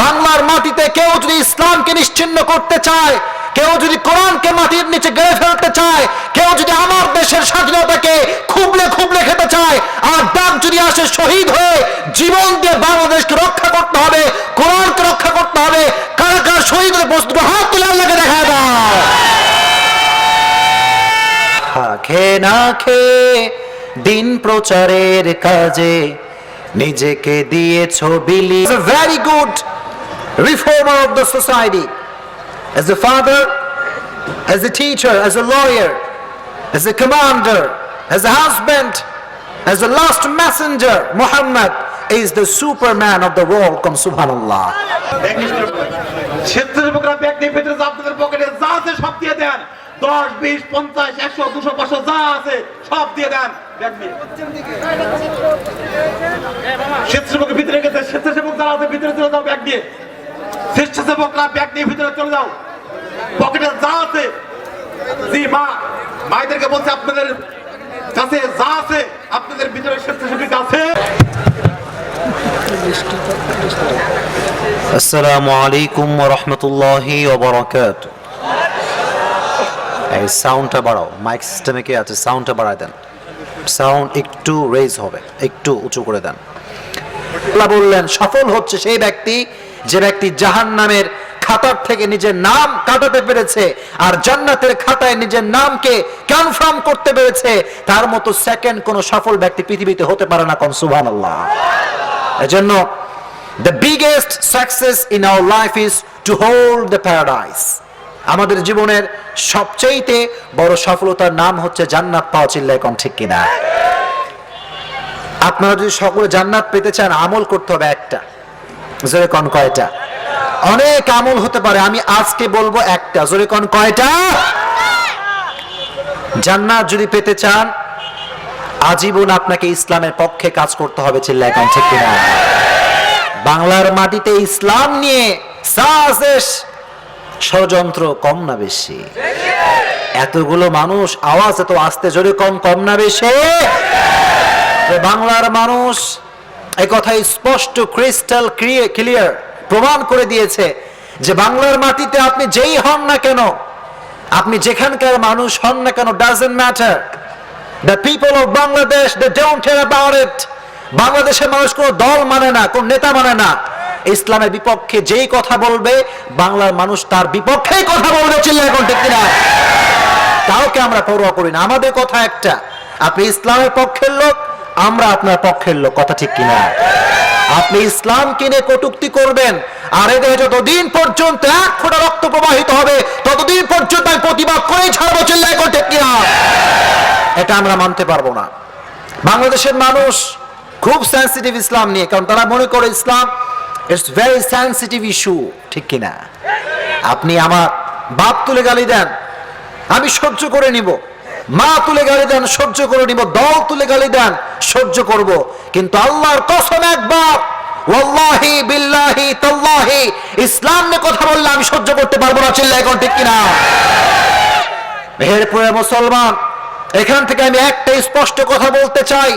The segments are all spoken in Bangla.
বাংলার মাটিতে কেউ যদি ইসলামকে নিশ্চিহ্ন করতে চায়, কেউ যদি কোরআনকে মাটির নিচে গেড়ে ফেলতে চায়, কেউ যদি আমার দেশের স্বাধীনতাকে খুবলে খুবলে খেতে চায়, আর ডাক যদি আসে শহীদ হয়ে জীবন দিয়ে বাংলাদেশকে রক্ষা করতে হবে, কোরআনকে রক্ষা করতে হবে, কারা কারা শহীদ হয়ে বস্তু হাত তুলে আল্লাহকে দেখা দাও। খেয়ে না খেয়ে দিন প্রচারের কাজে নিজেকে দিয়েছো বিলি। A very good reformer of the society, as a father, as a teacher, as a lawyer, as a commander, as a husband, as a last messenger. Muhammad is the superman of the world. Come subhanallah. স্বেচ্ছাসেবকরা ব্যাগ নিয়ে ভেতরে আপনাদের পকেটে যা আছে সব দিয়ে দেন, 10, 20, 50, 100, 200, 500 যা আছে সব দিয়ে দেন ব্যাগ নিয়ে। স্বেচ্ছাসেবক ভিতরে গেছে, স্বেচ্ছাসেবক যারা আছে ভিতরে চলে যাও ব্যাগ নিয়ে। স্বেচ্ছাসেবকরা ব্যাগ নিয়ে ভিতরে চলে যাও, পকেটে যা আছে। জি মা, মায়েদেরকে বলছে আপনাদের কাছে যা আছে আপনাদের ভিতরে স্বেচ্ছাসেবক আছে। আসসালামু আলাইকুম ওয়া রাহমাতুল্লাহি ওয়া বারাকাতুহু। এই সাউন্ডটা বাড়াও, মাইক সিস্টেমে কি আছে, সাউন্ডটা বাড়ায় দেন, সাউন্ড একটু রেজ হবে, একটু উঁচু করে দেন। আল্লাহ বললেন সফল হচ্ছে সেই ব্যক্তি যে ব্যক্তি জাহান্নামের খাতার থেকে নিজের নাম কাটাতে পেরেছে আর জান্নাতের খাতায় নিজের নামকে কনফার্ম করতে পেরেছে। তার মতো সেকেন্ড কোন সফল ব্যক্তি পৃথিবীতে হতে পারে না। কোন সুবহানাল্লাহ। এজন্য the biggest success in our life is to hold the paradise. আমাদের জীবনের সবচেয়ে বড় সফলতার নাম হচ্ছে জান্নাত পাওয়া। চিল্লায় কোন ঠিক কিনা? আপনারা যদি সকলে জান্নাত পেতে চান আমল করতে হবে একটা। জোরে কোন কয়টা? অনেক আমল হতে পারে, আমি আজকে বলবো একটা। জোরে কোন কয়টা? জান্নাত যদি পেতে চান আজীবন আপনাকে ইসলামের পক্ষে কাজ করতে হবে। চিল্লায় কোন ঠিক কিনা? বাংলার মাটিতে ইসলাম নিয়ে সাজেশ ষড়যন্ত্র কম না বেশি? এতগুলো মানুষ আওয়াজ এত আস্তে জোরে কম না বেশি? বাংলার মানুষ এই কথাই স্পষ্ট ক্রিস্টাল ক্লিয়ার প্রমাণ করে দিয়েছে যে বাংলার মাটিতে আপনি যেই হন না কেন, আপনি যেখানকার মানুষ হন না কেন, doesn't matter. The people of Bangladesh they don't care about it. বাংলাদেশের মানুষ কোনো দল মানে না, কোন নেতা মানে না। ইসলামের বিপক্ষে যেই কথা বলবে বাংলার মানুষ তার বিপক্ষেই কথা বলবে। চিল্লায় এখন ঠিক কিনা? কাউকে আমরা পরোয়া করি না। আমাদের কথা একটা, আপনি ইসলামের পক্ষের লোক, আমরা আপনার পক্ষের লোক। কথা ঠিক কিনা? আপনি ইসলাম কিনে কটূক্তি করবেন আর এদের যতদিন পর্যন্ত এক ফোঁটা রক্ত প্রবাহিত হবে ততদিন পর্যন্ত আমি প্রতিবাদ করেই ছাড়বো। চিল্লায় এখন ঠিক কিনা? এটা আমরা মানতে পারবো না। বাংলাদেশের মানুষ খুব সেন্সিটিভ ইসলাম নিয়ে, কারণ তারা মনে করে ইসলাম ইটস ভেরি সেন্সিটিভ ইস্যু। ঠিক কিনা? আপনি আমার বাপ তুলে গালি দেন, আমি সহ্য করে নিব। মা তুলে গালি দেন, সহ্য করে নিব। দল তুলে গালি দেন, সহ্য করব। কিন্তু আল্লাহর কসম একবার, ওয়াল্লাহি বিল্লাহি তাল্লাহি, ইসলাম নিয়ে কথা বললে আমি সহ্য করতে পারবো না। চিল্লায় এখন ঠিক কিনা? মেহেরপুরের মুসলমান, এখান থেকে আমি একটা স্পষ্ট কথা বলতে চাই,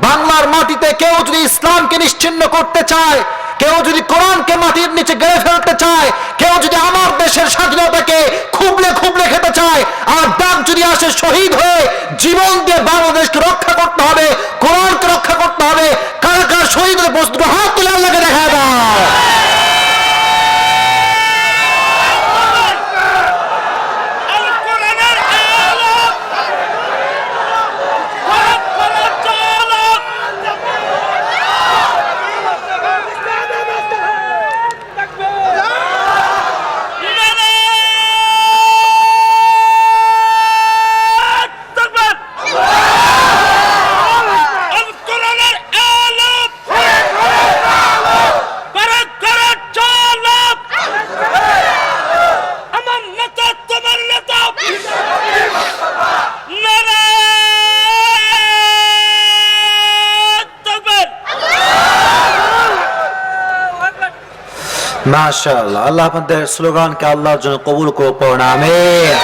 বাংলার মাটিতে কেউ যদি ইসলামকে নিশ্চিহ্ন করতে চায়, কেউ যদি কোরআনকে মাটির নিচে গেড়ে ফেলতে চায়, কেউ যদি আমার দেশের স্বাধীনতাকে খুবলে খুবলে খেতে চায়, আর ডাক যদি আসে শহীদ হয়ে জীবন দিয়ে বাংলাদেশকে রক্ষা করতে হবে, কোরআনকে রক্ষা করতে হবে, কারা কারা শহীদ হয়ে বস্তু হাত তুলে আল্লাহকে দেখা দাও। মাশাআল্লাহ, আল্লাহ আপনাদের স্লোগানকে আল্লাহর জন্য কবুল করুন। আমিন।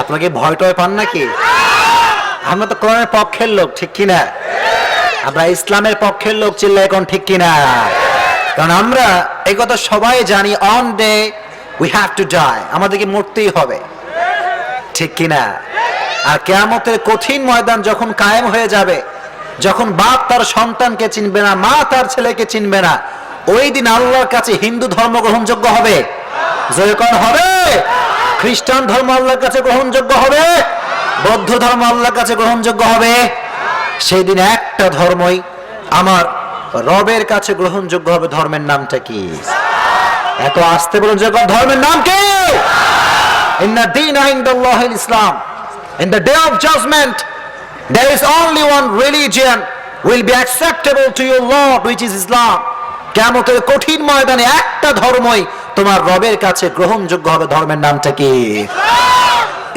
আপনাকে ভয় টয় পান নাকি? আমরা তো কোরআনের পক্ষের লোক, ঠিক কিনা? আমরা ইসলামের পক্ষের লোক। চিল্লায় এখন ঠিক কিনা? কারণ আমরা এই কথা সবাই জানি, one day we have to die, আমাদেরকে মরতেই হবে, ঠিক কিনা? আর কিয়ামতের কঠিন ময়দান যখন কায়েম হয়ে যাবে, যখন বাপ তার সন্তানকে চিনবে না, মা তার ছেলেকে চিনবে না, ওই দিন আল্লাহর কাছে হিন্দু ধর্ম গ্রহণযোগ্য হবে? জয়কন হবে? খ্রিস্টান ধর্ম আল্লাহর কাছে গ্রহণযোগ্য হবে? বৌদ্ধ ধর্ম আল্লাহর কাছে গ্রহণযোগ্য হবে? সেই দিন একটা ধর্মই আমার রবের কাছে গ্রহণযোগ্য হবে। ধর্মের নামটা কি? এত আসতে বলুন যে ধর্মের নাম কি? ইন্না দীনা ইনদাল্লাহিল ইসলাম। In the day of judgment, there is only one religion will be acceptable to your Lord, which is Islam. কিয়ামতের কঠিন ময়দানে একটা ধর্মই তোমার রবের কাছে গ্রহণযোগ্য হবে। ধর্মের নামটা কি?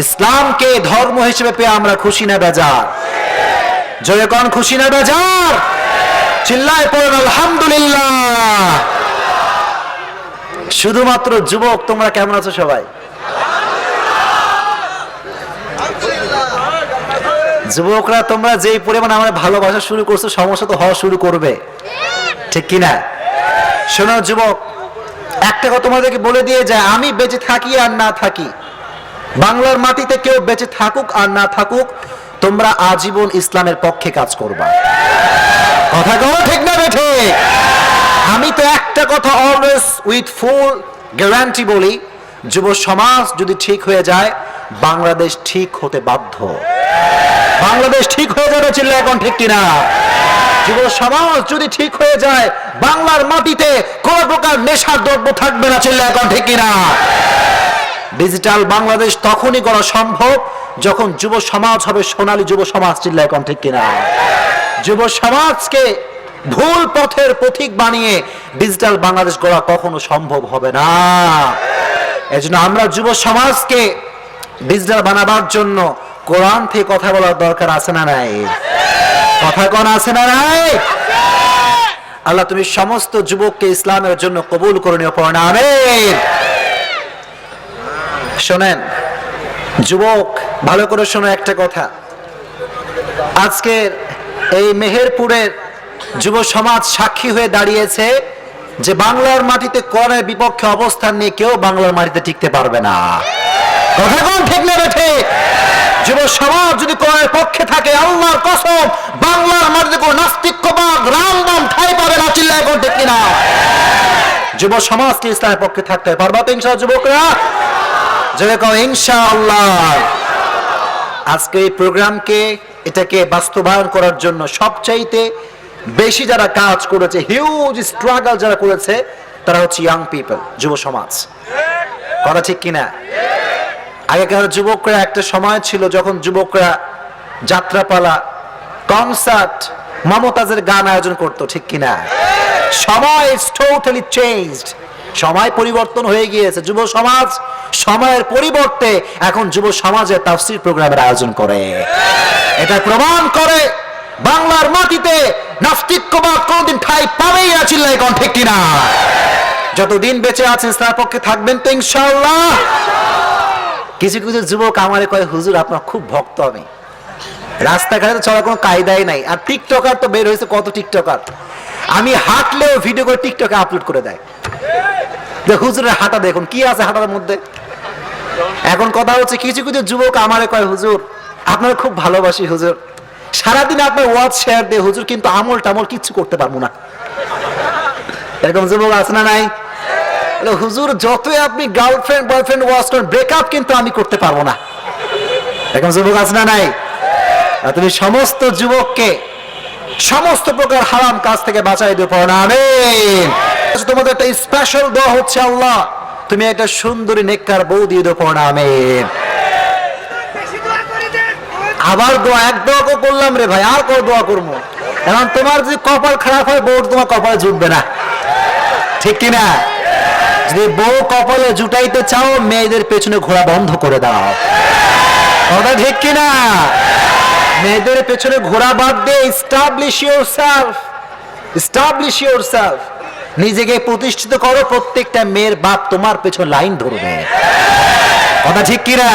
ইসলামকে ধর্ম হিসেবে পেয়ে আমরা খুশি না বেজার? জোরে কোন খুশি না বেজার? চিল্লায় পড়েন আলহামদুলিল্লাহ। শুধুমাত্র যুবক, তোমরা কেমন আছো সবাই? যুবকরা তোমরা যেই পরিমাণ আমার ভালোবাসা শুরু করছো, সমস্যা তো হওয়া শুরু করবে, ঠিক কিনা? শোনো যুবক, একটা কথা তোমাদেরকে বলে দিয়ে যায়, আমি বেঁচে থাকি আর না থাকি, বাংলার মাটিতে কেউ বেঁচে থাকুক আর না থাকুক, তোমরা আজীবন ইসলামের পক্ষে কাজ করবা। কথা কও ঠিক না বেঠে? আমি তো একটা কথা অলওয়েজ উইথ ফুল গ্যারান্টি বলি, যুব সমাজ যদি ঠিক হয়ে যায়, বাংলাদেশ ঠিক হতে বাধ্য। বাংলাদেশ ঠিক হয়ে যাবে, চিল্লা এখন ঠিক কিনা? যুব সমাজ যদি ঠিক হয়ে যায়, বাংলার মাটিতে কোন প্রকার নেশার দ্রব্য থাকবে না, চিল্লা এখন ঠিক কিনা? ডিজিটাল বাংলাদেশ তখনই করা সম্ভব যখন যুব সমাজ হবে সোনালী যুব সমাজ, চিল্লা এখন ঠিক কিনা? যুব সমাজকে ভুল পথের পথিক বানিয়ে ডিজিটাল বাংলাদেশ গড়া কখনো সম্ভব হবে না। এজন্য আমরা যুব সমাজকে ডিজিটাল বানাবার জন্য কোরআন থেকে কথা বলার দরকার আছে না নাই? কথা কোন আছে না নাই? আল্লাহ তুমি সমস্ত যুবককে ইসলামের জন্য কবুল করে নিও, পড়না আমিন। শোনেন যুবক, ভালো করে শোনো একটা কথা, আজকের এই মেহেরপুরের যুব সমাজ সাক্ষী হয়ে দাঁড়িয়েছে যে বাংলার মাটিতে কোরআনের বিপক্ষে অবস্থান নিয়ে কেউ বাংলার মাটিতে টিকতে পারবে না। কথা কোন ঠিক না বেঠে? যুব সমাজ যদি কোরআনের পক্ষে থাকে, আল্লাহর কসম, বাংলার মাটিতে কোনো নাস্তিক্যবাদ রামবাম ঠাঁই পাবে না, চিল্লায় কোন ঠিক কিনা? যুব সমাজকে ইসলামের পক্ষে থাকতে হয়। পারবা তো ইনশাআল্লাহ যুবকরা? যদি কও ইনশাআল্লাহ। আজকে এই প্রোগ্রামকে, এটাকে বাস্তবায়ন করার জন্য সবচাইতে বেশি যারা কাজ করেছে, হিউজ স্ট্রাগল যারা করেছে, তারা হচ্ছে ইয়াং পিপল, যুব সমাজ। কথা ঠিক কিনা? আগেকার যুবকরা, একটা সময় ছিল যখন যুবকরা যাত্রাপালা, কনসার্ট, মমতাজের গান আয়োজন করতো, ঠিক কিনা? সময় ইজ টোটালি চেঞ্জড, সময় পরিবর্তন হয়ে গিয়েছে। যুব সমাজ সময়ের পরিবর্তে এখন যুব সমাজের তাফসীর প্রোগ্রামের আয়োজন করে। এটা প্রমাণ করে বাংলার মাটিতে নাস্তিক্যবাদ কোনদিন ঠাঁই পাবেই না, চিল্লায় কোন ঠিক কিনা? যতদিন বেঁচে আছেন তার পক্ষে থাকবেন তো ইনশাআল্লাহ। কিছু কিছু যুবক আমারে কয়, হুজুর আপনার খুব ভক্ত আমি, রাস্তাঘাটে চলার কোনো কায়দাই নাই। আর টিকটকার তো বের হয়েছে কত টিকটকার, আমি হাঁটলেও ভিডিও করে টিকটকে আপলোড করে দেয়। হুজুরের হাঁটা দেখুন, কি আছে হাঁটার মধ্যে। এখন কথা হচ্ছে, কিছু কিছু যুবক আমারে কয়, হুজুর আপনার খুব ভালোবাসি হুজুর, সারাদিন আপনার ওয়াজ শেয়ার দিয়ে হুজুর, কিন্তু আমল টামল কিচ্ছু করতে পারবো না। এরকম যুবক আছে না নাই? হুজুর যতই আপনি গার্লফ্রেন্ড বয়ফ্রেন্ড ওয়াজ করেন, ব্রেকআপ কিন্তু আমি করতে পারবো না। এরকম যুবক আছে না নাই? তুমি সমস্ত যুবককে সমস্ত প্রকার হারাম কাজ থেকে বাঁচাই দিও, পড়ো না আমিন। তোমাদের একটা স্পেশাল দোয়া হচ্ছে, আল্লাহ তুমি একটা সুন্দরী নেককার বউ দিয়ে দিও, পড়ো না আমিন। আবার দোয়া, এক দোয়া করলাম রে ভাই, আর কত দোয়া করবো? এখন তোমার যদি কপাল খারাপ হয়, বউ তোমার কপালে জুটবে না, ঠিক কিনা? যদি বউ কপালে জুটাইতে চাও, মেয়েদের পেছনে ঘোরা বন্ধ করে দাও, কথা ঠিক কিনা? মেয়েদের পেছনে ঘোরা বাদ দিয়ে এস্টাবলিশ ইয়োরসেলফ, এস্টাবলিশ ইয়োরসেলফ, নিজেকে প্রতিষ্ঠিত করো। প্রত্যেকটা মেয়ের বাপ তোমার পেছনে লাইন ধরবে, কথা ঠিক কিনা?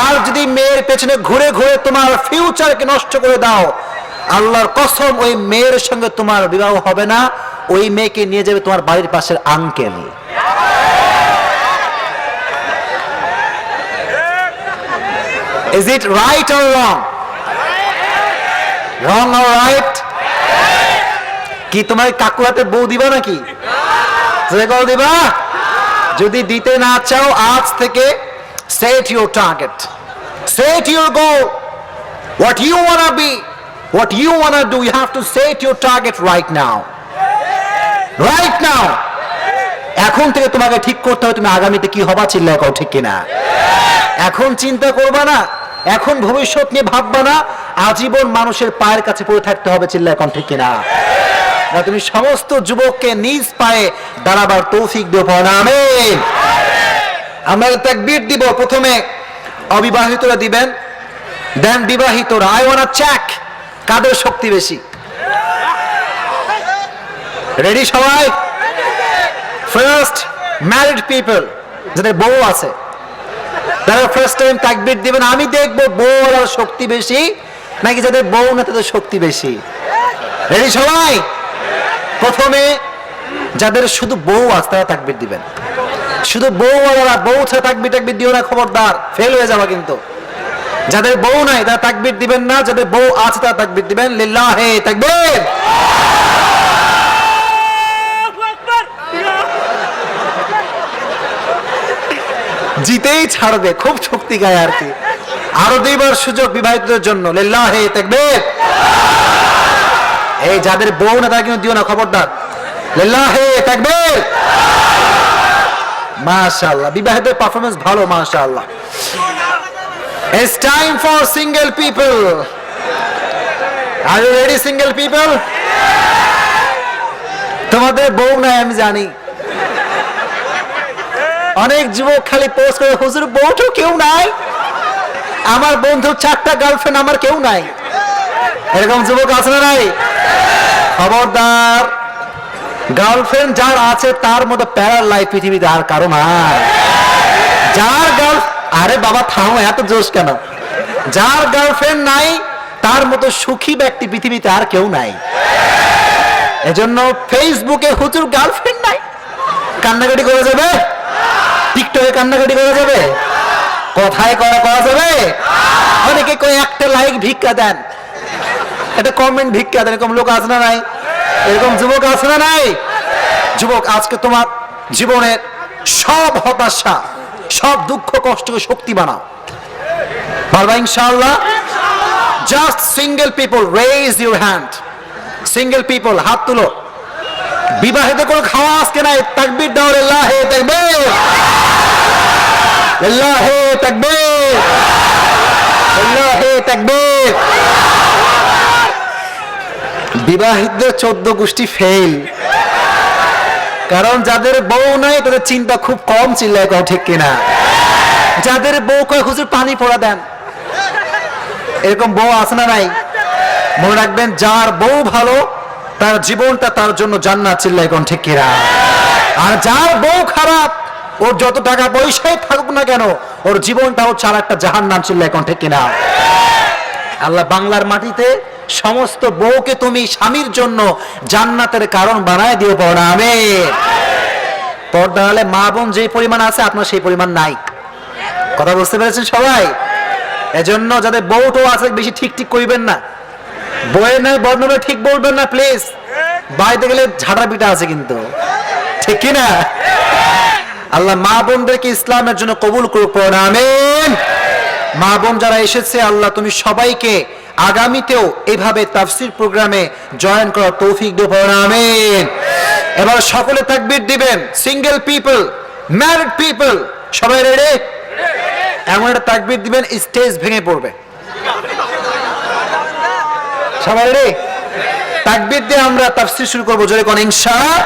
আর যদি মেয়ের পেছনে ঘুরে ঘুরে তোমার ফিউচারকে নষ্ট করে দাও, আল্লাহর কসম ওই মেয়ের সঙ্গে তোমার বিবাহ হবে না, ওই মেয়েকে নিয়ে যাবে তোমার বাড়ির পাশের uncle. Is it right or wrong? Wrong or right? কি তোমার কাকুয়াতে বউ দিবা নাকি? দিবা? যদি দিতে না চাও আজ থেকে set your target, set your goal, what you want to be, what you want to do. You have to set your target right now. Right now. এখন থেকে তোমাকে ঠিক করতে হবে তুমি আগামীতে কি হবা, চিল্লায় কও ঠিক কিনা। এখন চিন্তা করবা না, এখন ভবিষ্যৎ নিয়ে ভাববা না, আজীবন মানুষের পায়ের কাছে পড়ে থাকতে হবে, চিল্লায় কও ঠিক কিনা। না তুমি সমস্ত যুবককে নিজ পায়ে দাঁড়াবার তৌফিক দিও, পড়া আমিন। আমরা তাকবীর দিব, প্রথমে অবিবাহিতরা দিবেন, দেন বিবাহিতরা। আই ওয়ান্ট টু চেক কাদের শক্তি বেশি। রেডি সবাই? ফার্স্ট ম্যারিড পিপল, যাদের বউ আছে, তারা ফার্স্ট টাইম তাকবীর দিবেন। আমি দেখবো বউর শক্তি বেশি নাকি যাদের বউ না তাদের শক্তি বেশি। রেডি সবাই? প্রথমে যাদের শুধু বউ আছে তারা তাকবীর দিবেন। শুধু বউ ছাড়া তাকবীর দিও না, খবরদার, ফেল হয়ে যাবে কিন্তু। যাদের বউ নাই তারা তাকবীর দিবেন না, যাদের বউ আছে তারা তাকবীর দিবেন। লিল্লাহি তাকবীর। জিতেই ছাড়বে, খুব শক্তি গায় আর কি। আরো দুইবার সুযোগ বিবাহিতদের জন্য, লিল্লাহি তাকবীর। এই যাদের বউ না তারা কিন্তু দিও না, খবরদার, লিল্লাহি তাকবীর। মাশাআল্লাহ, বিবাহিতের পারফরম্যান্স ভালো, মাশাআল্লাহ। It's time for single people. Are you ready, single people? তোমাদের বউ নাই আমি জানি। অনেক যুবক খালি পোস্ট করে, হুজুর বউ তো কেউ নাই, আমার বন্ধুর 4টা গার্লফ্রেন্ড, আমার কেউ নাই। এরকম যুবক আছে না নাই? খবরদার, গার্লফ্রেন্ড যার আছে তার মতো প্যারার লাইফ পৃথিবীতে আর কারো নাই। যার আরে বাবা থামো, এত জোশ কেন? যার গার্লফ্রেন্ড নাই তার মতো সুখী ব্যক্তি পৃথিবীতে আর কেউ নাই। এজন্য ফেসবুকে হুজুর গার্লফ্রেন্ড নাই কান্নাকাটি করা যাবে? টিকটকে কান্নাকাটি করা যাবে? কথায় করা যাবে? অনেকে কয় একটা লাইক ভিক্ষা দেন, একটা কমেন্ট ভিক্ষা দেন, এরকম লোক আছে না নাই? এরকম যুবক আছে না নাই? যুবক, আজকে তোমার জীবনের সব হতাশা, সব দুঃখ কষ্টকে শক্তি বানাও, পারবা ইনশাআল্লাহ। Just single people, raise your hand. Single people, হাত তুলো। বিবাহিত কোনো খাওয়া আজকে নাই, তাকবীর দাও, লিল্লাহি তাকবীর, লিল্লাহি তাকবীর, লিল্লাহি তাকবীর। বিবাহিতদের 14 গোষ্ঠী ফেল, কারণ যাদের বউ নাই তাদের চিন্তা খুব কম, চিল্লায় কও ঠিক কিনা। যাদের বউ কয় হুজুর পানি পড়া দেন, এরকম বউ আছে না নাই? মনে রাখবেন, যার বউ ভালো তার জীবনটা তার জন্য জান্নাত, চিল্লায় কও ঠিক কিনা। আর যার বউ খারাপ, ওর যত টাকা পয়সাই থাকুক না কেন, ওর জীবনটা হচ্ছে আর একটা জাহান্নাম, চিল্লায় কও ঠিক কিনা। আল্লাহ বাংলার মাটিতে সমস্ত বউকে তুমি স্বামীর জন্য জান্নাতের কারণ বানায় দিও, পড়া আমিন। পর্দা হলে মা বোন যে পরিমাণ আছে আপনার সেই পরিমাণ নাই। কথা বুঝতে পেরেছেন সবাই? এজন্য যাদের বউটো আছে বেশি ঠিক করিবেন না, বউয়ের নাই বর্ণনা ঠিক বলবেন না প্লিজ। বাইরে গেলে ঝাড়া পিটা আছে কিন্তু, ঠিক কিনা? আল্লাহ মা বোনদেরকে ইসলামের জন্য কবুল করুক, পড়া আমিন। মা বোন যারা এসেছে, আল্লাহ তুমি সবাইকে আগামীতেও এভাবে তাফসীর প্রোগ্রামে জয়েন করার তৌফিক দিও, পড়া আমিন। এবার সকলে তাকবীর দিবেন। সিঙ্গেল পিপল, ম্যারিড পিপল, সবাই রেডি? এমন একটা তাকবীর দিবেন স্টেজ ভেঙে পড়বে। সবাই রেডি? তাকবীর দিয়ে আমরা তাফসীর শুরু করবো, জোরে কোন ইনশাআল্লাহ।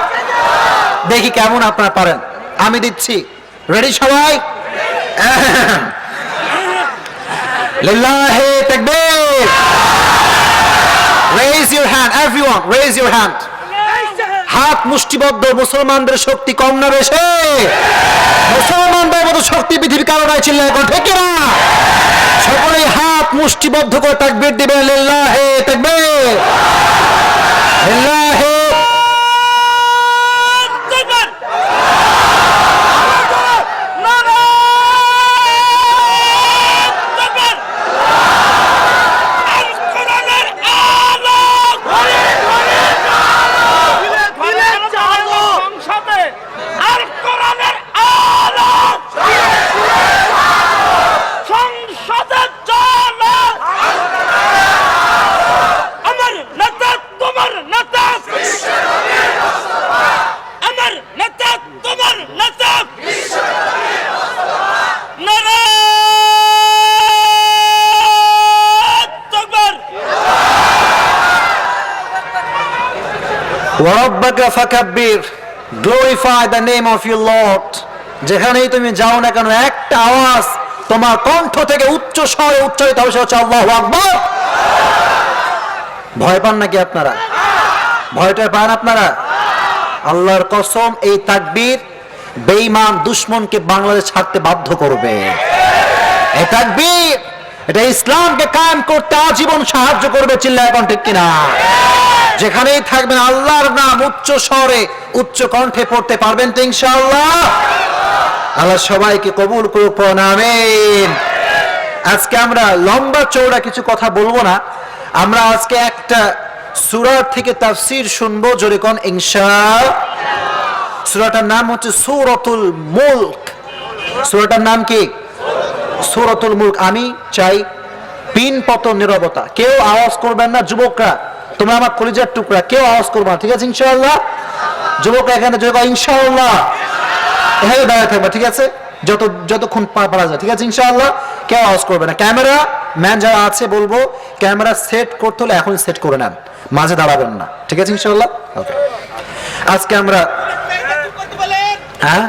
দেখি কেমন আপনারা পারেন। আমি দিচ্ছি, রেডি সবাই? লিল্লাহি তাকবীর। Raise your hand, everyone, raise your hand. হাত মুষ্টিবদ্ধ। মুসলমানদের শক্তি কম না বেশি? মুসলমানদের মতো শক্তি পৃথিবীর কারো নাই, চিল্লায় এখন ঠিক না? সকলেই হাত মুষ্টিবদ্ধ করে তাকবীর দিবেন, লিল্লাহি তাকবীর, লিল্লাহি ওয়ারাব্বাকা ফাকাব্বির, glorify the name of your lord. যেখানেই তুমি যাও না কেন একটা আওয়াজ তোমার কণ্ঠ থেকে উচ্চ স্বরে উচ্চারিত হবে, সেটা হচ্ছে আল্লাহু আকবার। ভয় পান নাকি আপনারা? ভয়টা পান আপনারা? আল্লাহর কসম, এই তাকবীর বেঈমান দুশমনকে বাংলাদেশ ছাড়তে বাধ্য করবে। এই তাকবীর এটা ইসলামকে কায়েম করতে আজীবন সাহায্য করবে। চিল্লায় এখন ঠিক কিনা? যেখানেই থাকবেন আল্লাহর নাম উচ্চ স্বরে উচ্চ কণ্ঠে পড়তে পারবেন তো ইনশাআল্লাহ? আল্লাহ সবাইকে কবুল করুক, আমিন। আজকে আমরা লম্বা চওড়া কিছু কথা বলবো না, আমরা আজকে একটা সূরা থেকে তাফসীর শুনবো। জোরে কোন ইনশাআল্লাহ। সূরাটার নাম হচ্ছে সূরাতুল মুলক। সূরাটার নাম কি? সূরাতুল মুলক। আমি চাই পিন পতন নীরবতা, কেউ আওয়াজ করবেন না। যুবকরা তোমরা আমার কলিজার টুকরা, কেউ আওয়াজ করবে না, ঠিক আছে ইনশাআল্লাহ? যুবকরা এখানে জোরে কও ইনশাআল্লাহ। এখানে দাঁড়িয়ে থাকবে, ঠিক আছে? যতক্ষণ পারা যায়, ঠিক আছে ইনশাআল্লাহ? কেউ আওয়াজ করবে না। ক্যামেরা ম্যান যারা আছে বলবো, ক্যামেরা সেট করতে হলে এখন সেট করে নেন, মাঝে দাঁড়াবেন না, ঠিক আছে ইনশাআল্লাহ? ওকে। আজকে আমরা হ্যাঁ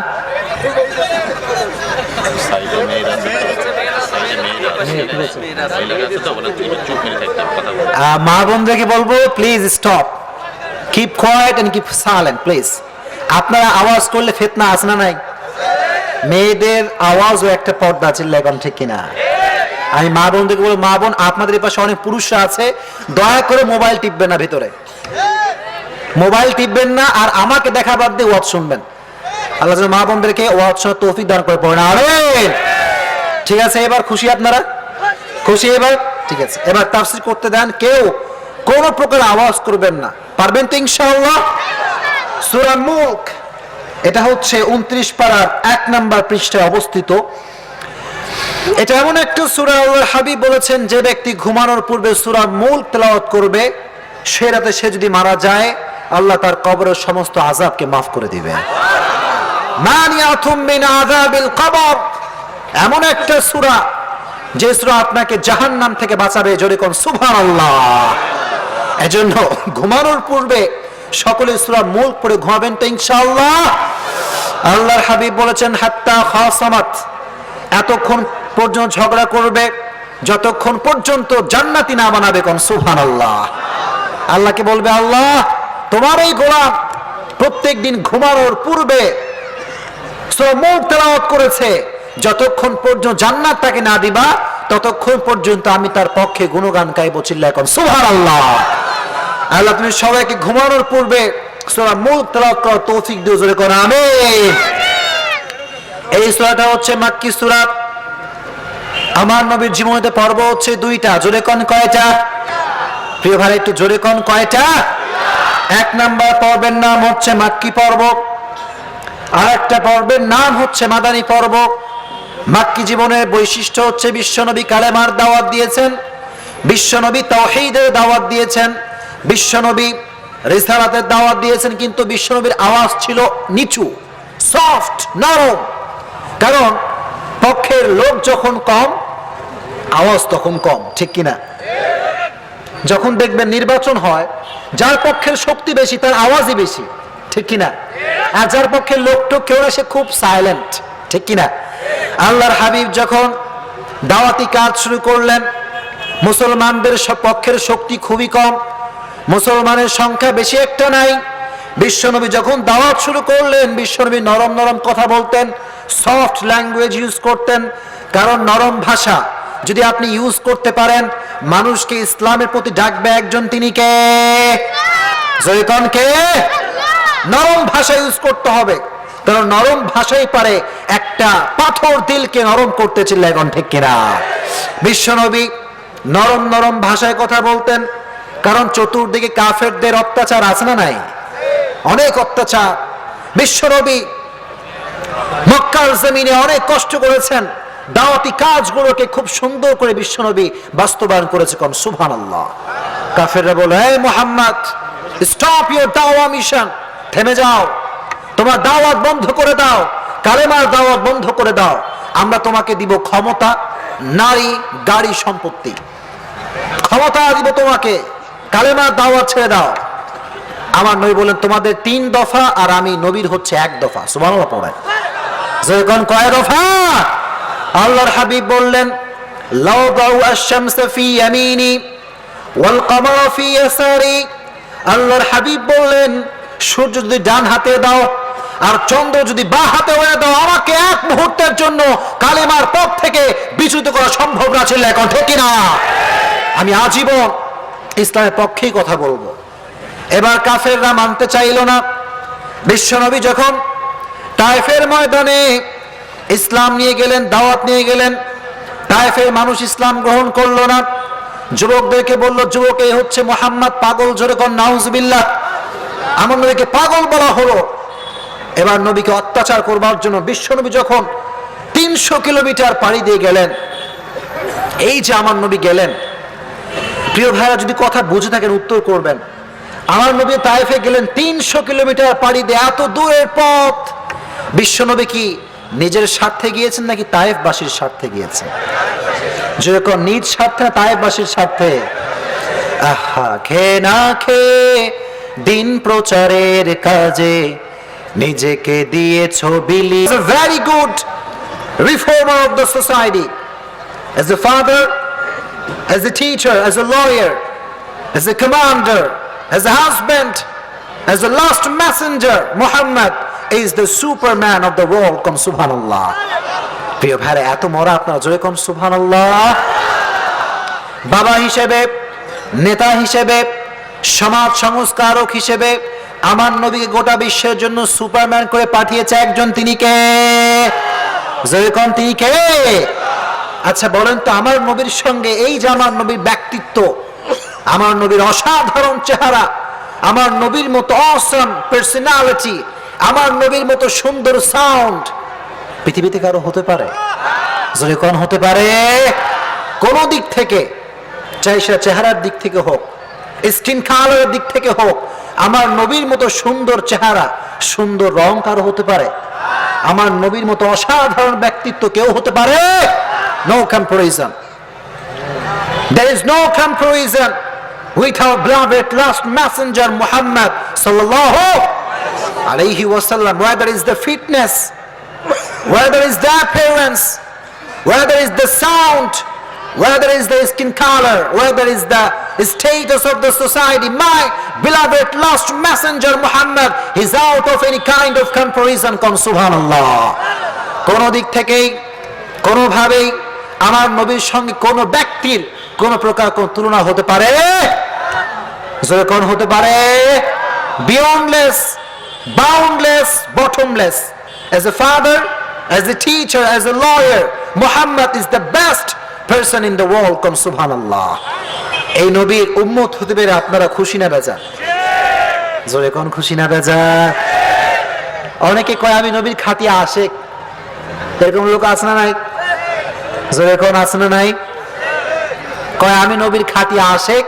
মা বোনদেরকে বলবো, please stop, keep quiet and keep silent please. আপনারা আওয়াজ করলে ফিতনা আসে না নাই? মেয়েদের আওয়াজও একটা পর্দা, চিল্লা এখন ঠিক কিনা? আমি মা বোনদেরকে বলবো, মা বোন আপনাদের পাশে অনেক পুরুষরা আছে, দয়া করে মোবাইল টিপবেন না, ভিতরে মোবাইল টিপবেন না, আর আমাকে দেখা বাদ দিয়ে ওয়াজ শুনবেন। আল্লাহ যেন মা বোনদেরকে ওয়াজ শোনার তৌফিক দান করে, পড়েন আমিন। ঠিক আছে, এবার খুশি আপনারা? খুশি এবার? ঠিক আছে, এবার তাফসীর করতে দেন, কেউ কোনো প্রকার আওয়াজ করবেন না, পারবেন তো ইনশাআল্লাহ? সূরা মুলক, এটা হচ্ছে 29 পারার 1 নম্বর পৃষ্ঠায় অবস্থিত। এটা এমন একটা সূরা, আল্লাহর হাবিব বলেছেন, যে ব্যক্তি ঘুমানোর পূর্বে সূরা মুলক তেলাওয়াত করবে, সে রাতে সে যদি মারা যায়, আল্লাহ তার কবরের সমস্ত আযাবকে মাফ করে দিবেন। মানিয়াতুম মিন আযাবিল কবর, এমন একটা সূরা যে সূরা আপনাকে জাহান্নাম থেকে বাঁচাবে। জোরে কোন সুবহানাল্লাহ। এজন্য ঘুমানোর পূর্বে সকলে সূরা মুলক পড়ে ঘুমাবেন তো ইনশাআল্লাহ? আল্লাহর হাবিব বলেছেন, হাত্তা খাসামাত, এতক্ষণ পর্যন্ত ঝগড়া করবে যতক্ষণ পর্যন্ত জান্নাতি না বানাবে। কোন সুবহানাল্লাহ। আল্লাহকে বলবে, আল্লাহ তোমার এই গোলাম প্রত্যেক দিন ঘুমানোর পূর্বে সূরা মুলক তেলাওয়াত করেছে, যতক্ষণ পর্যন্ত জান্নাত তাকে না দিবা ততক্ষণ পর্যন্ত আমি তার পক্ষে গুণগান গাইবো। চিল্লায় কোন সুবহানাল্লাহ। আল্লাহ তুমি সবাইকে ঘুমানোর পূর্বে সূরা মুলক তেলাওয়াত করার তৌফিক দিও। জোরে কোন আমিন। এই সূরাটা হচ্ছে মাক্কি সূরা। আমার নবীর জীবনে পর্ব হচ্ছে 2টা। জোরে কোন কয়টা? প্রিয় ভাই একটু জোরে কোন কয়টা? 1 নাম্বার পর্বের নাম হচ্ছে মাক্কি পর্ব, আর একটা পর্বের নাম হচ্ছে মাদানী পর্ব। মাক্কি জীবনের বৈশিষ্ট্য হচ্ছে বিশ্বনবী কালেমার দাওয়াত দিয়েছেন, বিশ্বনবী তাওহীদের দাওয়াত দিয়েছেন, বিশ্বনবী রিসালাতের দাওয়াত দিয়েছেন, কিন্তু বিশ্বনবীর আওয়াজ ছিল নিচু, সফট, নরম। কারণ পক্ষের লোক যখন কম, আওয়াজ তখন কম, ঠিক কিনা? যখন দেখবেন নির্বাচন হয়, যার পক্ষের শক্তি বেশি তার আওয়াজই বেশি, ঠিক কিনা? আর যার পক্ষে লোকটো কেউ না, সে খুব সাইলেন্ট, ঠিক কিনা? আল্লাহর হাবিব যখন দাওয়াতি কাজ শুরু করলেন, মুসলমানদের পক্ষের শক্তি খুবই কম, মুসলমানের সংখ্যা বেশি একটা নাই। বিশ্বনবী যখন দাওয়াত শুরু করলেন, বিশ্বনবী নরম নরম কথা বলতেন, সফট ল্যাঙ্গুয়েজ ইউজ করতেন। কারণ নরম ভাষা যদি আপনি ইউজ করতে পারেন, মানুষকে ইসলামের প্রতি ডাকবে একজন, তিনি কে? জয়কন কে? নরম ভাষা ইউজ করতে হবে, কারণ নরম ভাষাই পারে একটা পাথর দিলকে নরম করতে। চিল্লায় এখন ঠিক কিনা? বিশ্বনবী নরম নরম ভাষায় কথা বলতেন, কারণ চতুর্দিকে কাফেরদের অত্যাচার আছে না নাই? অনেক অত্যাচার। বিশ্বনবী মক্কার জমিনে অনেক কষ্ট করেছেন, দাওয়াতি কাজগুলোকে খুব সুন্দর করে বিশ্বনবী বাস্তবায়ন করেছে। কোন সুবহানাল্লাহ। কাফেররা বলে, হে মুহাম্মদ, স্টপ ইওর দাওয়া মিশন, থেমে যাও, তোমার দাওয়াত বন্ধ করে দাও, কালেমার দাওয়াত বন্ধ করে দাও। আমরা তোমাকে দিব ক্ষমতা, নারী, গাড়ি, সম্পত্তি, ক্ষমতা দিব তোমাকে, কালেমার দাওয়াত ছেড়ে দাও। আমার নবী বললেন তোমাদের 3 দফা আর আমি নবীর হচ্ছে 1 দফা। সুবহানাল্লাহ পড়েন। যখন কয় দফা? আল্লাহর হাবিব বললেন লাউ দাউ আশ-শামস ফি ইয়ামিনি ওয়াল কামার ফি ইয়াসারি। আল্লাহর হাবিব বললেন সূর্য যদি ডান হাতে দাও আর চন্দ্র যদি বাঁ হাতে হয়ে দাও, আমাকে এক মুহূর্তের জন্য কালেমার পথ থেকে বিচ্যুত করা সম্ভব না ছিল। এখন ঠিক কিনা? আমি আজীবন ইসলামের পক্ষেই কথা বলবো। এবার কাফেররা মানতে চাইল না। বিশ্বনবী যখন তায়েফের ময়দানে ইসলাম নিয়ে গেলেন, দাওয়াত নিয়ে গেলেন, তায়েফের মানুষ ইসলাম গ্রহণ করলো না। যুবকদেরকে বলল, যুবক এই হচ্ছে মুহাম্মদ পাগল, জোরে কোন নাউজুবিল্লাহ। আমার নবীকে পাগল বলা হলো। এবার নবীকে অত্যাচার করবার জন্য বিশ্বনবী যখন 300 কিলোমিটার পাড়ি দিয়ে গেলেন, এই যে আমার নবী গেলেন, প্রিয় ভাইরা যদি কথা বুঝে থাকেন উত্তর করবেন। আমার নবী তায়েফে গেলেন 300 কিলোমিটার পাড়ি দিয়ে, এত দূরের পথ। বিশ্বনবী কি নিজের স্বার্থে গিয়েছেন নাকি তায়েফবাসীর স্বার্থে গিয়েছেন? যেরকম নিজ স্বার্থে না তায়েফবাসীর স্বার্থে? আহা, খেয়ে না খেয়ে দিন প্রচারের কাজে নিজেকে দিয়েছো বিলি। He's a very good reformer of the society. As a father, as a teacher, as a lawyer, as a commander, as a husband, as a last messenger, Muhammad is the superman of the world. Come subhanallah. প্রিয় ভাইরা, এত মরা আপনারা জোরে কোন সুবহানাল্লাহ। বাবা হিসেবে, নেতা হিসেবে, সমাজ সংস্কারক হিসেবে আমার নবীকে গোটা বিশ্বের জন্য সুপারম্যান করে পাঠিয়েছে একজন, তিনি কে? জোরে কোন তিনি কে? আচ্ছা বলেন তো, আমার নবীর সঙ্গে এই যে আমার নবীর ব্যক্তিত্ব, আমার নবীর অসাধারণ চেহারা, আমার নবীর মতো অসম পার্সোনালিটি, আমার নবীর মতো সুন্দর সাউন্ড পৃথিবীতে কারো হতে পারে? জোরে কোন হতে পারে? কোন দিক থেকে, চাই সেটা চেহারার দিক থেকে হোক, স্কিন কালারের দিক থেকে হোক, আমার নবীর মতো সুন্দর চেহারা, সুন্দর রং কারো হতে পারে? আমার নবীর মতো অসাধারণ ব্যক্তিত্ব কেউ হতে পারে? No comparison. There is no comparison with our beloved last messenger Muhammad sallallahu alayhi wasallam. Whether is the fitness, whether is the appearance, whether is the sound, whether is the skin color, whether is the status of the society, my beloved last messenger Muhammad is out of any kind of comparison. Come subhanallah. কোন দিক থেকেই, কোনোভাবেই আমার নবীর সঙ্গে কোন ব্যক্তির কোন প্রকার কোন তুলনা হতে পারে? জোরে কোন হতে পারে? Beyondless, boundless, bottomless. As a father, as a teacher, as a lawyer, Muhammad is the best person in the world. Come subhanallah. এই নবীর উম্মত হতে পেরে আপনারা খুশি না বেজার? জোরে কোন খুশি না বেজার? অনেকে কয় আমি নবীর খাঁটি আশিক, এরকম লোক আছে না নাই? জোরে কোন আছে না নাই? কয় আমি নবীর খাঁটি আশিক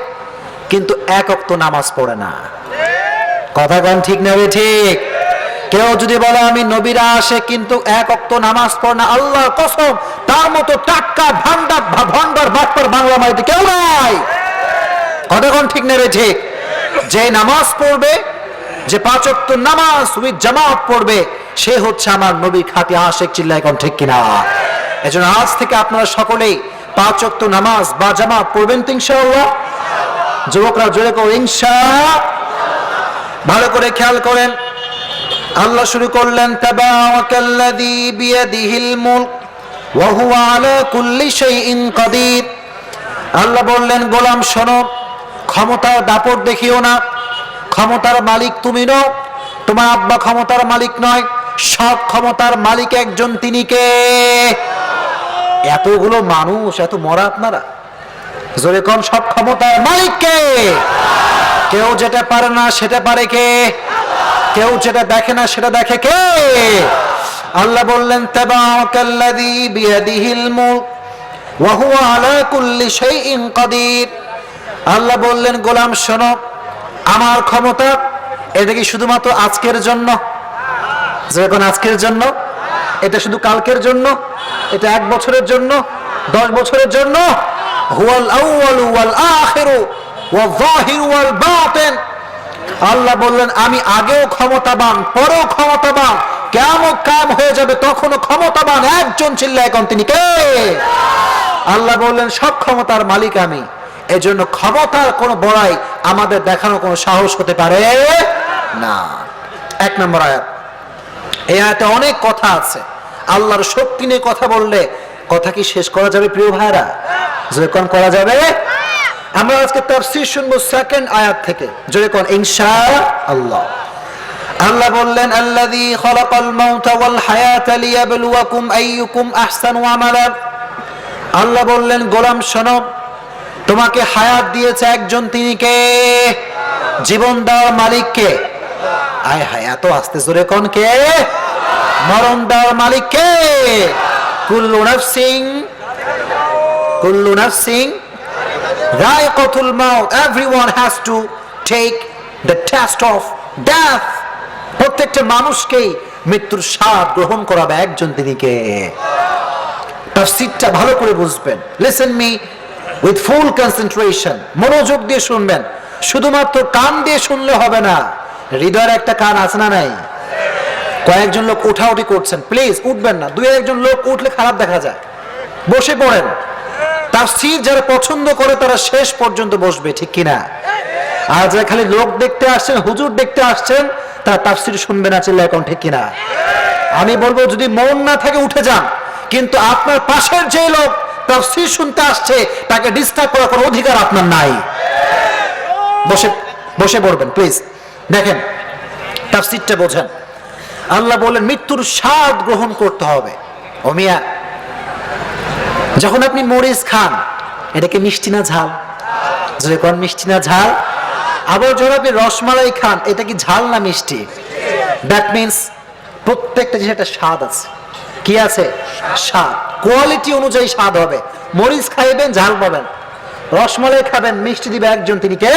কিন্তু এক ওয়াক্ত নামাজ পড়ে না। কথা কোন ঠিক না? ঠিক। কেউ যদি বলে আমি নবীর আশিক কিন্তু এক ওয়াক্ত নামাজ পড়ে না, আল্লাহর কসম তার মতো টাটকা ভান্ডার বাটপার বাংলা মাটিতে কেউ নাই। কথা কোন ঠিক না? ঠিক। যে নামাজ পড়বে, যে 5 ওয়াক্ত নামাজ উইথ জামাত পড়বে, সে হচ্ছে আমার নবীর খাঁটি আশিক। চিল্লায় কোন ঠিক কিনা? এজন্য আজ থেকে আপনারা সকলেই 5 ওয়াক্ত নামাজ বা জামাত পড়বেন তো ইনশাআল্লাহ? যুবকরা জোরে করো ইনশাআল্লাহ। ভালো করে খেয়াল করেন, আল্লাহ শুরু করলেন তাবারাকাল্লাযী বিয়াদিহিল মুলক ওয়া হুয়া আলা কুল্লি শাইইন কাদির। আল্লাহ বললেন গোলাম শোনো, ক্ষমতার দাপট দেখিও না, ক্ষমতার মালিক তুমি নও, তোমার আব্বা ক্ষমতার মালিক নয়, সব ক্ষমতার মালিক একজন, তিনি কে? এতগুলো মানুষ, এত মরা আপনারা, জোরে কোন সব ক্ষমতার মালিক কে? কেউ যেটা পারে না সেটা পারে কে? কেউ যেটা দেখে না সেটা দেখে কে? আল্লাহ বললেন তাবারাকাল্লাযী বিয়াদিহিল মুলক ওয়া হুয়া আলা কুল্লি শাইইন কাদির। আল্লাহ বললেন গোলাম শোনো, আমার ক্ষমতা এটা কি শুধুমাত্র আজকের জন্য? যখন আজকের জন্য, এটা শুধু কালকের জন্য, এটা 1 বছরের জন্য, 10 বছরের জন্য? হুয়াল আউয়ালু ওয়াল আখিরু ওয়াল যাহিরু ওয়াল বাতিন আল্লাহ বললেন আমি আগেও ক্ষমতাবান, পরেও ক্ষমতাবান, কিয়ামত কায়েম হয়ে যাবে তখনও ক্ষমতাবান একজন, চিল্লায় এখন তিনি কে? আল্লাহ বললেন সব ক্ষমতার মালিক আমি। এজন্য ক্ষমতার কোনো বড়াই আমাদের দেখানোর কোনো সাহস হতে পারে না। 1 নম্বর আয়াত। এই আয়াতে অনেক কথা আছে। আল্লাহর শক্তি নিয়ে কথা বললে কথা কি শেষ করা যাবে প্রিয় ভাইরা? যেরকম করা যাবে। আমরা আজকে তাফসীর শুনবো 2nd আয়াত থেকে, যেরকম ইনশাআল্লাহ। আল্লাহ বললেন আল্লাযী খালাকাল মাউতা ওয়াল হায়াতা লিয়াবলুয়াকুম আইয়ুকুম আহসানু আমালা। আল্লাহ বললেন গোলাম শোনো, তোমাকে হায়াত দিয়েছে একজন, তিনি কে? জীবন দেওয়ার মালিক কে? আয় হায়, এত আস্তে জোরে কোন কে? মরণ দেওয়ার মালিক কে? কুল্লু নাফসিং যায়কাতুল মাউত। Everyone has to take the test of death. প্রত্যেকটা মানুষকেই মৃত্যুর স্বাদ গ্রহণ করাবে একজন, তিনি কে? তাফসীরটা ভালো করে বুঝবেন। Listen me with full concentration, মনোযোগ দিয়ে শুনবেন। শুধুমাত্র কান দিয়ে শুনলে হবে না, হৃদয়ের একটা কান আছে না নাই? কয়েকজন লোক উঠাউঠি করছেন, প্লিজ উঠবেন না। 2-1 লোক উঠলে খারাপ দেখা যায়, বসে পড়েন। তাফসীর যারা পছন্দ করে তারা শেষ পর্যন্ত বসবে, ঠিক কিনা? আর যারা খালি লোক দেখতে আসছেন, হুজুর দেখতে আসছেন, তারা তাফসীর শুনবে না, চিল্লায় এখন ঠিক কিনা? আমি বলবো যদি মন না থাকে উঠে যান, কিন্তু আপনার পাশের যে লোক তাফসীর শুনতে আসছে তাকে ডিস্টার্ব করার কোনো অধিকার আপনার নাই। বসে পড়বেন প্লিজ। দেখেন তাফসীরটা বোঝেন। আল্লাহ বলেন মৃত্যুর স্বাদ গ্রহণ করতে হবে। ও মিয়া, যখন আপনি মরিচ খান, এটাকে মিষ্টি না ঝাল? যদি কোন মিষ্টি না ঝাল? আবার যখন আপনি রসমালাই খান, এটা কি ঝাল না মিষ্টি? দ্যাট মিন্স প্রত্যেকটা জিনিস একটা স্বাদ আছে। কি আছে? স্বাদ। কোয়ালিটি অনুযায়ী স্বাদ হবে। মরিচ খাইবেন ঝাল পাবেন, রসমালাই খাবেন মিষ্টি দিবে একজন, তিনি কে?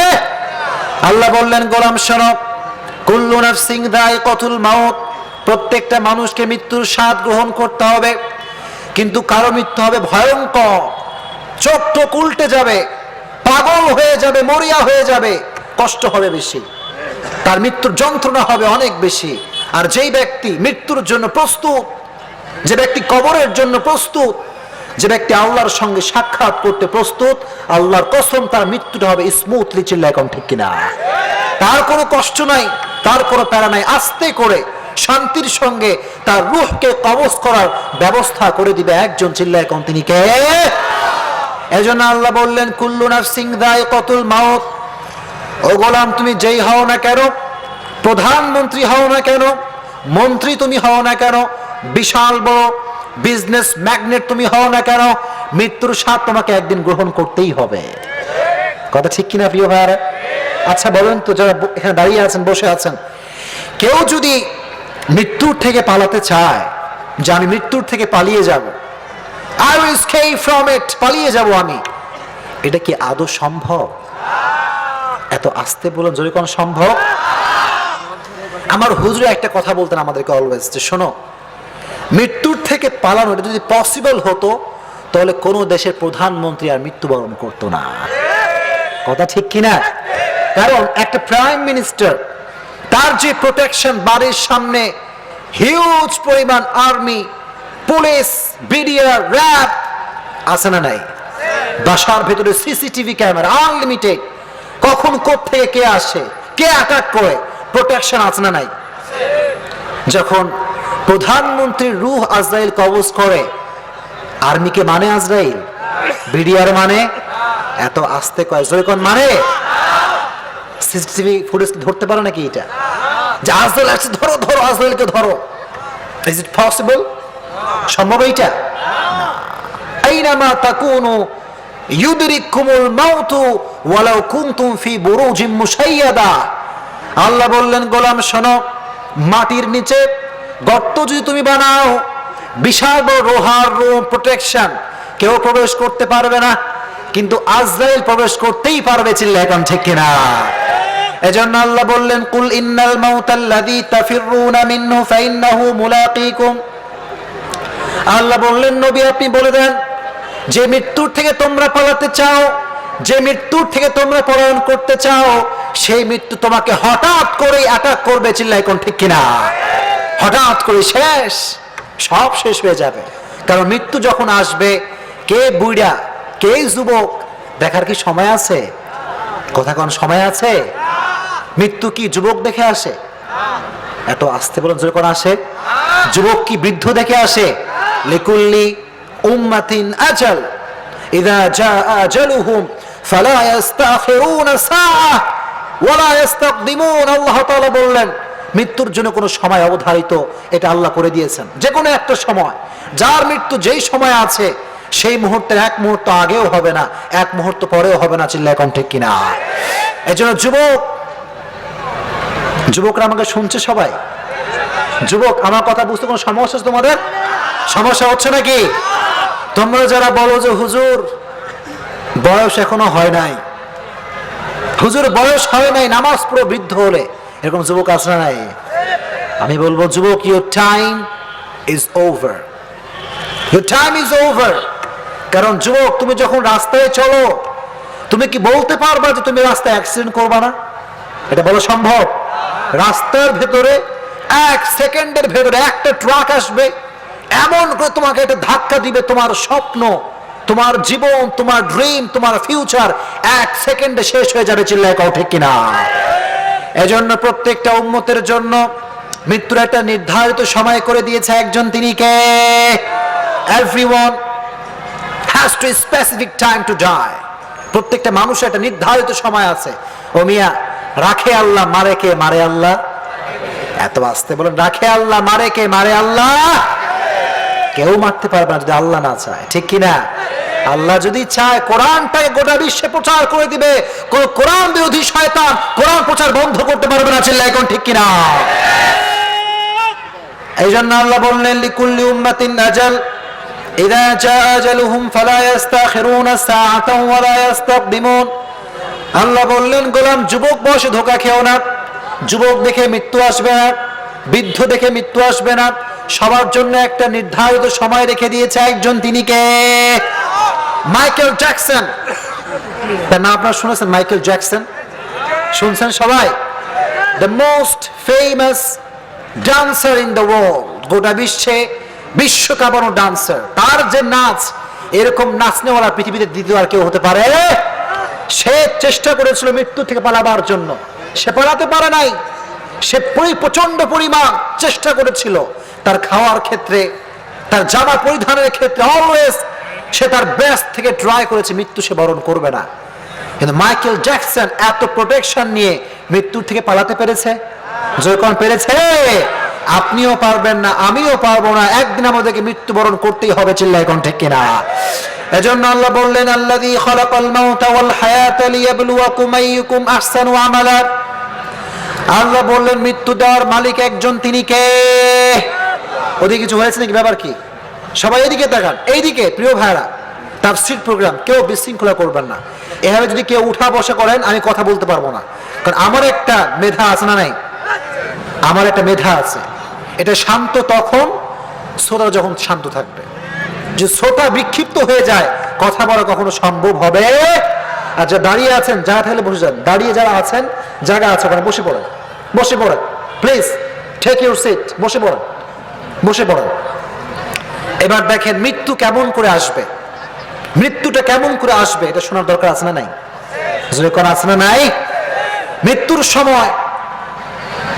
আল্লাহ বললেন গোলাম শোনো, কুল্লু নাফসিন যায়কাতুল মাউত। প্রত্যেকটা মানুষকে মৃত্যুর স্বাদ গ্রহণ করতে হবে, কিন্তু কারো মৃত্যু হবে ভয়ঙ্কর। চোখ টোক উল্টে যাবে, পাগল হয়ে যাবে, মরিয়া হয়ে যাবে, কষ্ট হবে বেশি, তার মৃত্যুর যন্ত্রণা হবে অনেক বেশি। আর যেই ব্যক্তি মৃত্যুর জন্য প্রস্তুত, যে ব্যক্তি কবরের জন্য প্রস্তুত, যে ব্যক্তি আল্লাহর সঙ্গে সাক্ষাৎ করতে প্রস্তুত, আল্লাহর কসম তার মৃত্যুটা হবে স্মুথলি, চিল্লায় এখন ঠিক কিনা? তার কোনো কষ্ট নাই, তার কোনো প্যারা নাই, আস্তে করে শান্তির সঙ্গে তার রূহকে কবজ করার ব্যবস্থা করে দিবে একজন, চিল্লায় এখন তিনি কে? এজন্য আল্লাহ বললেন কুল্লু নাফসিন যায়কাতুল মাউত। ও গোলাম, তুমি যেই হও না কেন, প্রধানমন্ত্রী হও না কেন, মন্ত্রী তুমি হও না কেন, বিশাল বড় বিজনেস ম্যাগনেট তুমি হও না কেন, মৃত্যুর স্বাদ তোমাকে একদিন গ্রহণ করতেই হবে। কথা ঠিক কিনা প্রিয় ভাইরা? আচ্ছা বলেন তো, যারা এখানে দাঁড়িয়ে আছেন, বসে আছেন, কেউ যদি মৃত্যুর থেকে পালাতে চায়, যে আমি মৃত্যুর থেকে পালিয়ে যাব, I will escape from it, পালিয়ে যাব আমি, এটা কি আদৌ সম্ভব? এত আস্তে বলেন, যদি কোন সম্ভব? আমার হুজুরে একটা কথা বলতেন আমাদেরকে অলওয়েজ, যে শোনো, মৃত্যুর থেকে পালানো এটা যদি পসিবল হতো, তাহলে কোন দেশের প্রধানমন্ত্রী আর মৃত্যুবরণ করতো না। কথা ঠিক কিনা? কারণ একটা প্রাইম মিনিস্টার, তার যে প্রোটেকশন, বাড়ির সামনে হিউজ পরিমাণ আর্মি, পুলিশ, বিডিআর, র্যাব আছে না নাই? বাসার ভেতরে সিসিটিভি ক্যামেরা আনলিমিটেড, কখন কোত্থেকে কে আসে, কে অ্যাটাক করে, প্রোটেকশন আছে না নাই? যখন প্রধানমন্ত্রীর রূহ আজরাইল কবজ করে, আর্মিকে মানে আজরাইল, বিডিআর মানে, এত আস্তে কয় যখন মানে সিসিটিভি ফুটেজ ধরতে পারে নাকি এটা, যে আজরাইল আসছে, ধরো ধরো আজরাইলকে ধরো? Is it possible? সম্ভব এইটা? আইনামা তাকুনু ইউদরিকুমুল মাউতু ওয়ালাউ কুনতুম ফি বুরুজিম মুশাইয়াদা। আল্লাহ বললেন গোলাম শোনো, মাটির নিচে গর্ত যদি তুমি বানাও, বিশাল বড় লোহার প্রোটেকশন, কেউ প্রবেশ করতে পারবে না, কিন্তু আজরাইল প্রবেশ করতেই পারবে, চিল্লায় এখন ঠিক কিনা? এজন্য আল্লাহ বললেন কুল ইন্নাল মাউতাল্লাযী তাফিরুনা মিনহু ফাইন্নাহু মুলাকীকুম। আল্লাহ বললেন নবী আপনি বলে দেন, যে মৃত্যুর থেকে তোমরা পালাতে চাও, যে মৃত্যুর থেকে তোমরা পলায়ন করতে চাও, সেই মৃত্যু তোমাকে হঠাৎ করে অ্যাটাক করবে, চিল্লাই কোন ঠিক কিনা? হঠাৎ করে শেষ, সব শেষ হয়ে যাবে। কারণ মৃত্যু যখন আসবে, কে বুড়া কে যুবক দেখার কি সময় আছে? কথা কোন সময় আছে? মৃত্যু কি যুবক দেখে আসে? এত আস্তে বলুন, জোরে কোন আসে? যুবক কি বৃদ্ধ দেখে আসে? লিকুল্লি উম্মাতিন আজাল ইযা জা আজালুহুম ফালা ইস্তাখিরুনা সাআহ ওয়ালা ইস্তাকদিমুন। আল্লাহ তাআলা বললেন মৃত্যুর জন্য কোনো সময় অবধারিত এটা আল্লাহ করে দিয়েছেন, যে কোনো একটা সময়। যার মৃত্যু যেই সময় আছে সেই মুহূর্তের এক মুহূর্ত আগেও হবে না, এক মুহূর্ত পরেও হবে না, চিল্লায় কোন ঠিক কিনা? এজন্য যুবকরা আমাকে শুনছে সবাই? যুবক, আমার কথা বুঝতে কোনো সমস্যা আছে তোমাদের? সমস্যা হচ্ছে নাকি? তোমরা যারা বলো যে হুজুর বয়স এখনো হয় নাই, হুজুর বয়স হয় নাই, নামাজ পুরো বৃদ্ধ হলে, এরকম যুবক আছে না নাই? আমি বলবো যুবক, your time is over, your time is over. কারণ যুবক, তুমি যখন রাস্তায় চলো, তুমি কি বলতে পারবা যে তুমি রাস্তায় অ্যাক্সিডেন্ট করবা না? এটা বলা সম্ভব? রাস্তার ভেতরে 1 সেকেন্ডের ভেতরে একটা ট্রাক আসবে, এমন করে তোমাকে একটা ধাক্কা দিবে, তোমার স্বপ্ন, তোমার জীবন, তোমার ড্রিম, তোমার ফিউচার 1 সেকেন্ডে শেষ হয়ে যাবে, চিল্লায় কও ঠিক কিনা? এজন্য প্রত্যেকটা উম্মতের জন্য মৃত্যুর একটা নির্ধারিত সময় করে দিয়েছে একজন, তিনি কে? Everyone has to specific time to die. প্রত্যেকটা মানুষের একটা নির্ধারিত সময় আছে। ও মিয়া, রাখে আল্লাহ, মারে কে? মারে আল্লাহ। এত আসতে বলেন, রাখে আল্লাহ, মারে কে? মারে আল্লাহ। কেউ মারতে পারবে না যদি আল্লাহ না চায়, ঠিক কিনা? আল্লাহ যদি চায় কোরআনটাকে গোটা বিশ্বে প্রচার করে দিবে, কোন কোরআন বিরোধী শয়তান কোরআন প্রচার বন্ধ করতে পারবে না, চিল্লায় এখন ঠিক কিনা? এই জন্য আল্লাহ বললেন লিকুল্লি উম্মাতিন আজাল ইযা জা আজালুহুম ফালা ইস্তাখিরুনা সাআতান ওয়ালা ইস্তাকদিমুন। আল্লাহ বললেন গোলাম, যুবক বয়সে ধোঁকা খেও না। যুবক দেখে মৃত্যু আসবে না, বৃদ্ধ দেখে মৃত্যু আসবে না। সবার জন্য একটা নির্ধারিত সময় রেখে দিয়েছে একজন, তিনি কে? Michael Jackson. তার নাম আপনারা শুনেছেন? মাইকেল জ্যাকসন শুনছেন সবাই? The most famous dancer in the world, গোটা বিশ্বে বিশ্বকাপানো ডান্সার। তার যে নাচ, এরকম নাচনেওয়ালা পৃথিবীতে দ্বিতীয় আর কেউ হতে পারে? সে চেষ্টা করেছিল মৃত্যু থেকে পালাবার জন্য, সে পালাতে পারে নাই। সে প্রচন্ড পরিমাণ চেষ্টা করেছিল, তার খাওয়ার ক্ষেত্রে, তার জামা পরিধানের ক্ষেত্রে অলওয়েজ সে তার বেস্ট থেকে ট্রাই করেছে মৃত্যু সে বরণ করবে না। কিন্তু মাইকেল জ্যাকসন এত প্রোটেকশন নিয়ে মৃত্যুর থেকে পালাতে পেরেছে? যখন পেরেছে, আপনিও পারবেন না, আমিও পারবো না। একদিন আমাদেরকে মৃত্যুবরণ করতেই হবে, চিল্লায় কোন ঠিক কিনা? এজন্য আল্লাহ বললেন আল্লাযী খালাকাল মাউতা ওয়াল হায়াতা লিয়াবলুয়াকুম আইয়ুকুম আহসানু আমালা। আল্লাহ বললেন মৃত্যু দেওয়ার মালিক একজন, তিনি কে? ওদিকে কিছু হয়েছে নাকি? ব্যাপার কি? সবাই এদিকে তাকান, এইদিকে। প্রিয় ভাইরা, তাফসীর প্রোগ্রাম, কেউ বিশৃঙ্খলা করবেন না। এভাবে যদি কেউ উঠা বসা করেন, আমি কথা বলতে পারবো না। কারণ আমার একটা মেধা আছে না নাই? আমার একটা মেধা আছে। এটা শান্ত তখন, শ্রোতা যখন শান্ত থাকবে। যে শ্রোতা বিক্ষিপ্ত হয়ে যায়, কথা বলা কখনো সম্ভব হবে? আর যা দাঁড়িয়ে আছেন, জায়গা থাকলে বসে যান। দাঁড়িয়ে যারা আছেন, জায়গা আছে ওখানে, বসে পড়েন, বসে পড়েন। প্লিজ টেক ইউর সিট, বসে পড়েন, বসে পড়েন। এবার দেখেন মৃত্যু কেমন করে আসবে, মৃত্যুটা কেমন করে আসবে, এটা শোনার দরকার আছে না নাই? যদি কোন আছে না নাই? মৃত্যুর সময়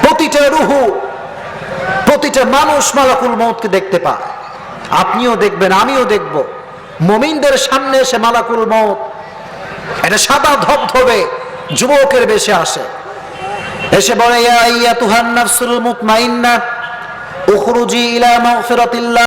প্রতিটা রুহু, প্রতিটা মানুষ মালাকুল মউতকে দেখতে পায়। আপনিও দেখবেন, আমিও দেখব। মুমিনদের সামনে এসে মালাকুল মউত এটা সাদা ধবধবে যুবকের বেশে আসে, এসে বলে ইয়া আইয়াতুহান নাফসুল মুতমাইন্নাহ উখরুজি ইলা মাগফিরাতিল্লাহ।